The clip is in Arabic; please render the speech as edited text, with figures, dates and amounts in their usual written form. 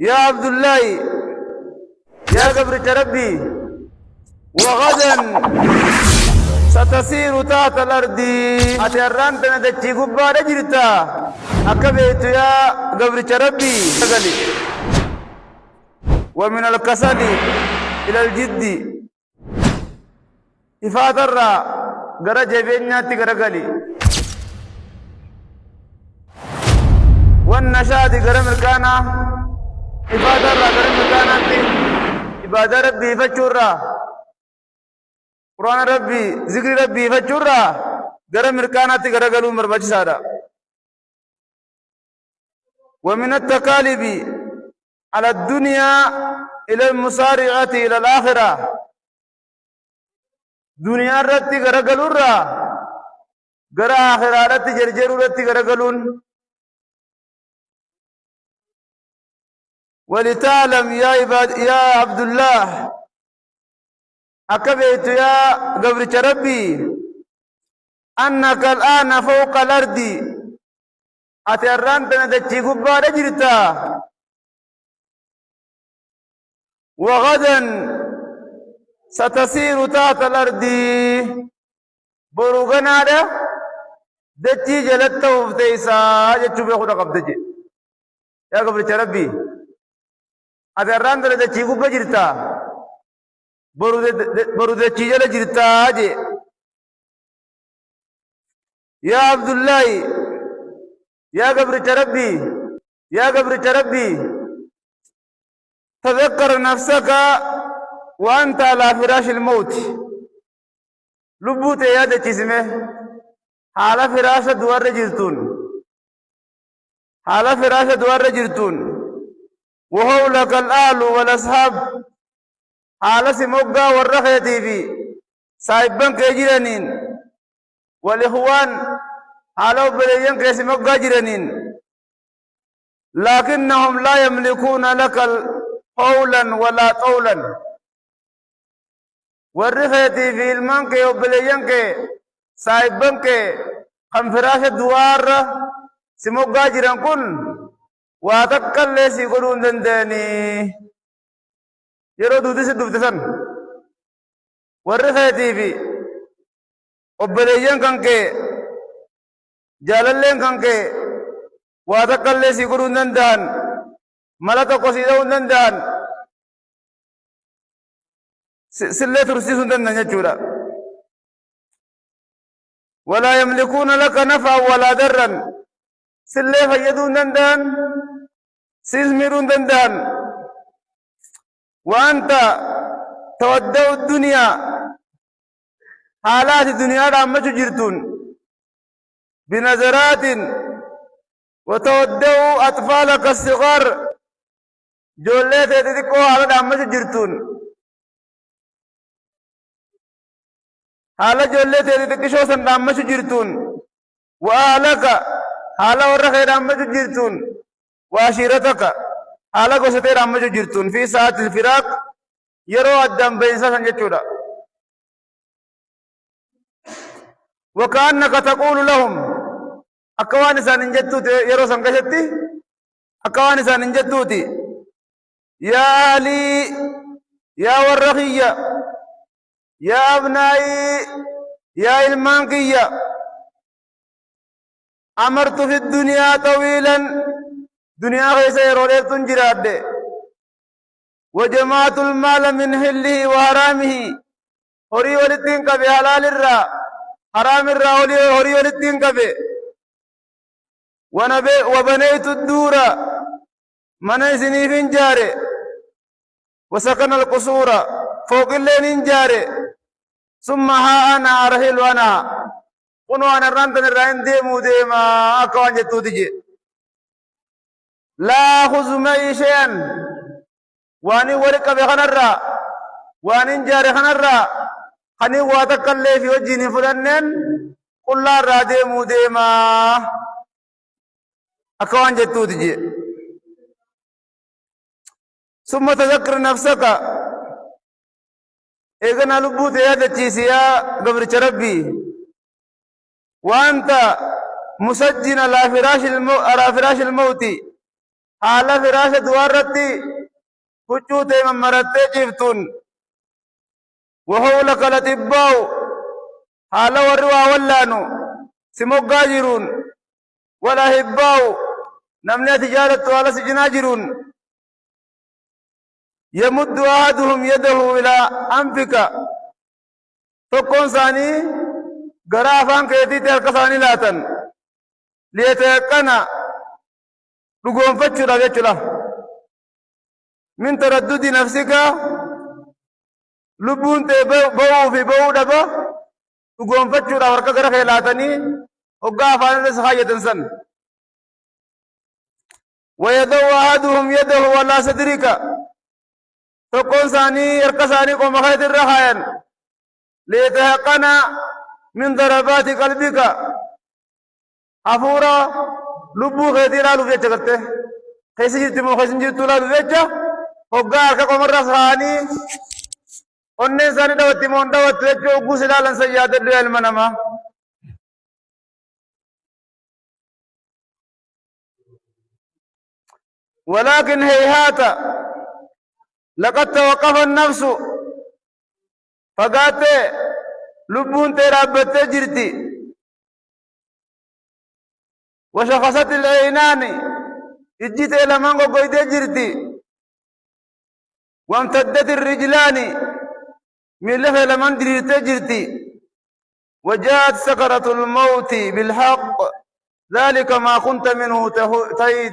يا عبد الله يا قبر ربي وغدا ستسير تحت الأرض أتيران تندتشي قبار جرتا أكبيت يا قبر ربي ومن الكسل إلى الجد إفادر غرا جبينياتي غرغلي والنشاط غرا مركانا إفادر غرا مركاناتي إبادة ربي فجورا قرآن ربي ذكر ربي فجورا غرا مركاناتي غرغلو مربج سارا ومن التكالب على الدنيا إلى المسارعة إلى الآخرة دنيا رتي غرغلون را غرا آخرة رتي جرجر رتي غرغلون ولتعلم يا عباد يا عبد الله أكبيت يا قبر ربي أنك الآن فوق الأرض أتيران تندتشي قبار جرتا وغدا ستسير تحت الأرض بروغنا ده دتي جلت وفتيسا جتشو بيخودا قبضجي يا قبر ربي أتيران تندتشي قبار جرتا برو دتشي جل جرتا جي يا عبد الله يا قبر ربي يا قبر ربي تذكر نفسك وأنت على فراش الموت لبوت يا دجسمه على فراش دوار جرتون على فراش دوار جرتون وحولك الآل والأصحاب على سموغا والرخيتي في صاحبان كجيرانين والإخوان على بليان كسموغا جيرانين لكنهم لا يملكون لك قولا ولا طولا ورخيتي في المنك وبليانك صاحبانك خم فراش الدوار سمو قاجران كن واتقل ليسي قرون دنداني يرو دودس دوفتسن ورخيتي في وبليانك جاللين كنك واتقل ليسي قرون دندان ملتا قصيدة دندان سلة ترسيس دندان جورا ولا يملكون لك نفعا ولا ضرا سلة فيدون دندان سيزمرون دندان وأنت تودع الدنيا حالات الدنيا رامة جرتون بنظرات وتودع أطفالك الصغار جولة تدركوا على رامة جرتون حالا جولة تدركوا سن رامة جرتون وأهلك حالا ورخي رامة جرتون وعشيرتك حالا قصة رامة جرتون في ساعة الفراق يروا الدم بينسا سنجتورا وكأنك تقول لهم أكوان سنجتوت يروا سنجتي أكوان سنجتوتي يا أهلي يا ورخية يا أبنائي يا المانكية أمرت في الدنيا طويلا دنيا غيسة يرولير تنجراد وجماعة المال من حله وحرامه هوري ولدين كبه حلال الرا حرام الرا هوري ولدين كبه وبنيت الدور من سنين جاري وسكن القصور فوق الليل جاري ثم ها أنا أرهل وأنا كنوا أنا رانتن الرين ديمو ديما أكوان جتو تجي لا أخذ معي شيئا واني ورق بخنرا واني جاري خنرا خني واتكالي في وجهني فلنن قل لا را ديمو ديما أكوان جتو تجي ثم تذكر نفسك إذن لبوت يا دتشيسيا قبر ربي وأنت مسجن على فراش الموت حال فراش دوارتي كجوت ممرت جفتون وهو لك لتباو حال وروا ولانو سموغا جرون ولا هباو نمنا تجارة ولا سجنا جرون يمد أحدهم يده إلى أنفك تكون ثاني غرافان كيتي تلك ثاني لاتن ليتيقنا لقوم فتشرا جتلا من تردد نفسك لبون تبو في بو دبا لقوم فتشرا ورقا غرخ لاتني وقافان لسخاية سن ويدو أحدهم يده ولا صدرك تكون ثاني ارقى ثاني قوم خيط الرخاين ليتيقنا من ضربات قلبك أفورا لبو خيطي لالو فيتش کرتے خيسي جيتي مو خيسي جيتو لالو فيتش وقار کا قمر رساني انہیں سانی دوتی مون دوت فيتش وقو سلالن سيادة دو علمنما ولكن هيهات لقد توقف النفس فقالت لبون ترابت جرتي وشخصت العينان اجيت الى منغو قيد جرتي وامتدت الرجلان من لفه لمن دريت جرتي وجاءت سكرة الموت بالحق ذلك ما كنت منه تهيد